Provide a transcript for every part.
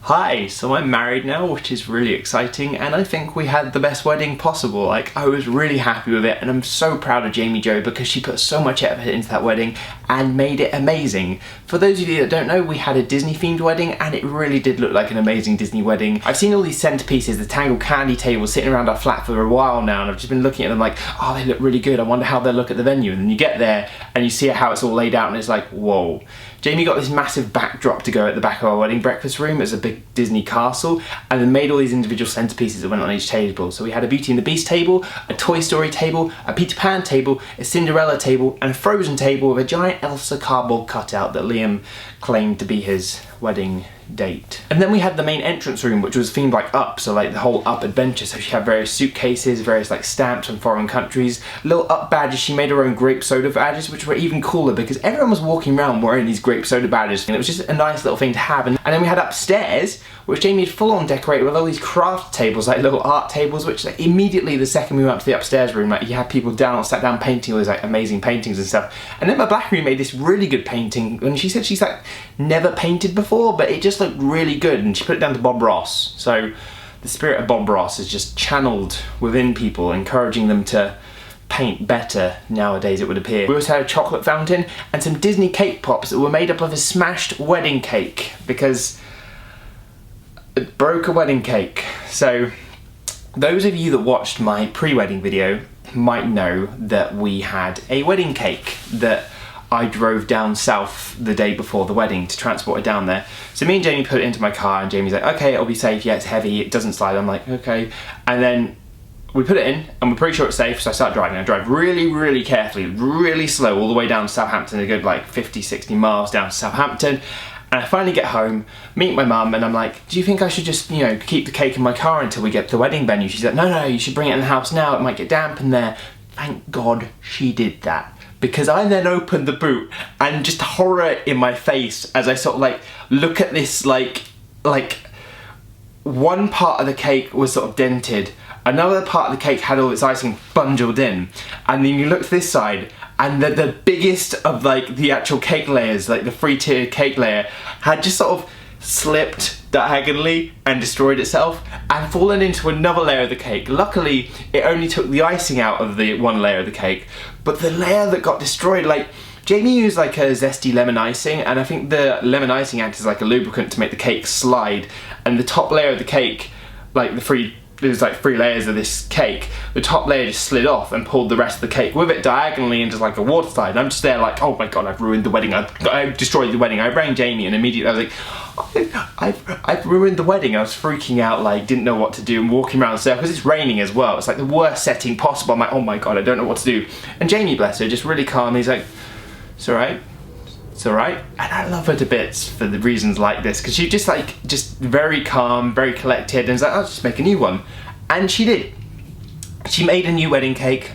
Hi, so I'm married now, which is really exciting, and I think we had the best wedding possible. Like, I was really happy with it, and I'm so proud of Jamie Jo because she put so much effort into that wedding and made it amazing. For those of you that don't know, we had a Disney themed wedding, and it really did look like an amazing Disney wedding. I've seen all these centerpieces, the tangled candy tables sitting around our flat for a while now, and I've just been looking at them like, oh, they look really good. I wonder how they'll look at the venue. And then you get there and you see how it's all laid out, and it's like, whoa. Jamie got this massive backdrop to go at the back of our wedding breakfast room as a big Disney castle, and then made all these individual centerpieces that went on each table. So we had a Beauty and the Beast table, a Toy Story table, a Peter Pan table, a Cinderella table, and a Frozen table with a giant Elsa cardboard cutout that Liam claimed to be his wedding date. And then we had the main entrance room, which was themed like Up, so like the whole Up adventure. So she had various suitcases, various like stamps from foreign countries, little Up badges. She made her own grape soda badges, which were even cooler because everyone was walking around wearing these grape soda badges, and it was just a nice little thing to have. And then we had upstairs, which Jamie had full on decorated with all these craft tables, like little art tables, which like immediately the second we went up to the upstairs room, like you had people sat down painting all these like amazing paintings and stuff. And then my Blackberry made this really good painting, and she said she's like never painted before, but it just looked really good, and she put it down to Bob Ross. So the spirit of Bob Ross is just channeled within people, encouraging them to paint better nowadays, it would appear. We also had a chocolate fountain and some Disney cake pops that were made up of a smashed wedding cake because it broke a wedding cake. So those of you that watched my pre-wedding video might know that we had a wedding cake that I drove down south the day before the wedding to transport it down there. So me and Jamie put it into my car, and Jamie's like, okay, it'll be safe, yeah, it's heavy, it doesn't slide. I'm like, okay. And then we put it in, and we're pretty sure it's safe, so I start driving. I drive really, really carefully, really slow, all the way down to Southampton, a good like 50, 60 miles down to Southampton. And I finally get home, meet my mum, and I'm like, do you think I should just, you know, keep the cake in my car until we get to the wedding venue? She's like, no, you should bring it in the house now, it might get damp in there. Thank God she did that. Because I then opened the boot, and just horror in my face as I sort of like look at this, like one part of the cake was sort of dented, another part of the cake had all its icing bundled in, and then you look to this side, and the biggest of like the actual cake layers, like the 3-tier cake layer, had just sort of slipped diagonally and destroyed itself and fallen into another layer of the cake. Luckily, it only took the icing out of the one layer of the cake, but the layer that got destroyed, like Jamie used like a zesty lemon icing, and I think the lemon icing acts as like a lubricant to make the cake slide, and the top layer of the cake, like there's like 3 layers of this cake, the top layer just slid off and pulled the rest of the cake with it diagonally into like a water slide. And I'm just there like, oh my God, I've ruined the wedding, I've destroyed the wedding. I rang Jamie, and immediately I was like, oh, I've ruined the wedding. I was freaking out, like didn't know what to do, and walking around the circle because it's raining as well. It's like the worst setting possible. I'm like, oh my God, I don't know what to do. And Jamie, bless her, just really calm. He's like, it's alright. It's alright. And I love her to bits for the reasons like this, because she's just very calm, very collected, and it's like, I'll just make a new one. And she did. She made a new wedding cake,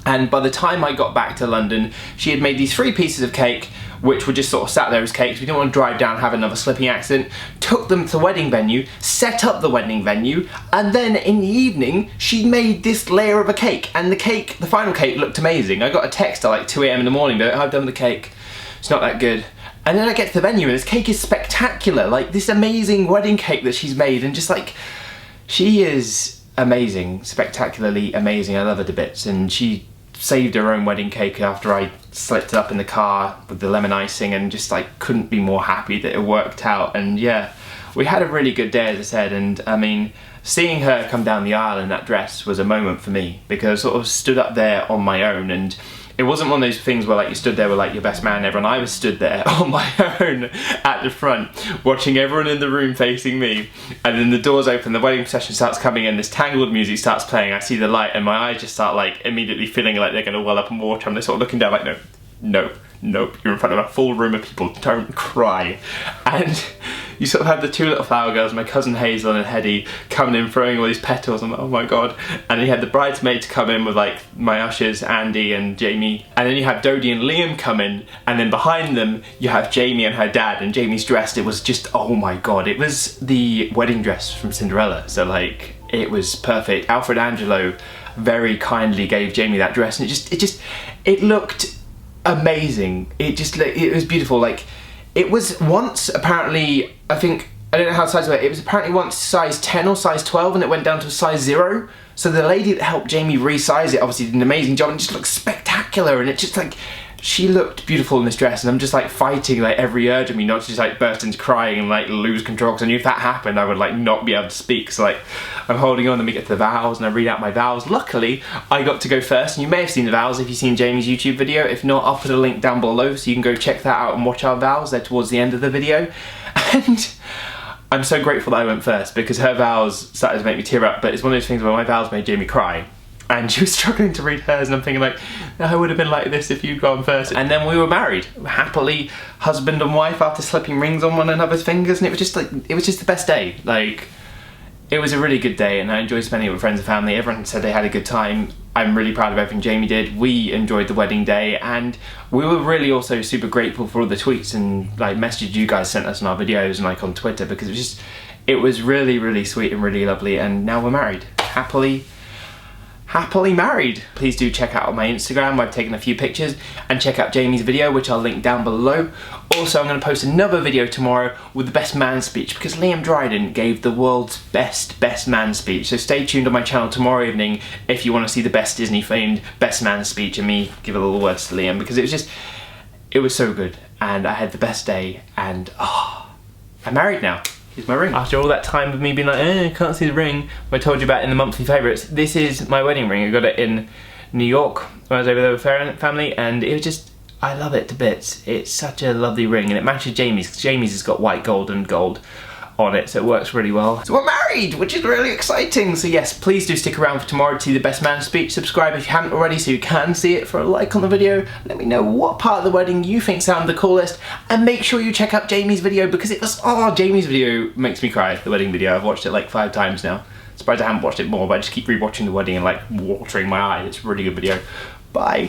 and by the time I got back to London, she had made these 3 pieces of cake, which were just sort of sat there as cakes. We didn't want to drive down and have another slipping accident. Took them to the wedding venue, set up the wedding venue, and then in the evening, she made this layer of a cake. And the final cake looked amazing. I got a text at like 2 AM in the morning, but I've done the cake. It's not that good. And then I get to the venue, and this cake is spectacular. Like this amazing wedding cake that she's made, and just like, she is amazing, spectacularly amazing. I love her to bits, and she saved her own wedding cake after I slipped it up in the car with the lemon icing, and just like couldn't be more happy that it worked out. And yeah, we had a really good day, as I said, and I mean, seeing her come down the aisle in that dress was a moment for me, because I sort of stood up there on my own, and it wasn't one of those things where like you stood there with like your best man and everyone. I was stood there on my own at the front, watching everyone in the room facing me, and then the doors open, the wedding procession starts coming in, this tangled music starts playing, I see the light, and my eyes just start like immediately feeling like they're gonna well up in water. I'm just sort of looking down like, nope, you're in front of a full room of people, don't cry. And you sort of have the 2 little flower girls, my cousin Hazel and Hedy, coming in throwing all these petals. I'm like, oh my God. And then you had the bridesmaids come in with like my ushers, Andy and Jamie, and then you have Dodie and Liam come in, and then behind them you have Jamie and her dad, and Jamie's dressed, it was just, oh my God, it was the wedding dress from Cinderella. So like, it was perfect. Alfred Angelo very kindly gave Jamie that dress, and it looked amazing. It was beautiful. Like, it was once apparently, I think I don't know how size it was. It was apparently once size 10 or size 12 and it went down to a size 0. So the lady that helped Jamie resize it obviously did an amazing job and it just looked spectacular, and it just like, she looked beautiful in this dress, and I'm just like fighting like every urge of me not to just like burst into crying and like lose control, because I knew if that happened I would like not be able to speak. So like I'm holding on, and we get to the vows and I read out my vows. Luckily I got to go first, and you may have seen the vows if you've seen Jamie's YouTube video. If not, I'll put a link down below so you can go check that out and watch our vows. They're towards the end of the video. And I'm so grateful that I went first, because her vows started to make me tear up, but it's one of those things where my vows made Jamie cry. And she was struggling to read hers, and I'm thinking like, I would have been like this if you'd gone first. And then we were married, happily husband and wife, after slipping rings on one another's fingers, and it was just like, it was just the best day. Like, it was a really good day, and I enjoyed spending it with friends and family. Everyone said they had a good time. I'm really proud of everything Jamie did. We enjoyed the wedding day, and we were really also super grateful for all the tweets and like messages you guys sent us on our videos and like on Twitter, because it was really, really sweet and really lovely. And now we're married, happily married. Please do check out my Instagram, I've taken a few pictures, and check out Jamie's video, which I'll link down below. Also, I'm going to post another video tomorrow with the best man speech, because Liam Dryden gave the world's best man speech. So stay tuned on my channel tomorrow evening if you want to see the best Disney themed best man speech and me give a little words to Liam, because it was so good, and I had the best day, and I'm married now. Here's my ring. After all that time of me being like, I can't see the ring, I told you about in the monthly favourites, this is my wedding ring. I got it in New York when I was over there with family, and it was just, I love it to bits. It's such a lovely ring, and it matches Jamie's, because Jamie's has got white gold and gold on it, so it works really well. So we're married, which is really exciting. So yes, please do stick around for tomorrow to see the best man speech. Subscribe if you haven't already so you can see it, for a like on the video. Let me know what part of the wedding you think sounded the coolest, and make sure you check out Jamie's video, because it was, Jamie's video makes me cry, the wedding video. I've watched it like 5 times now. Surprised I haven't watched it more, but I just keep rewatching the wedding and like watering my eye. It's a really good video. Bye.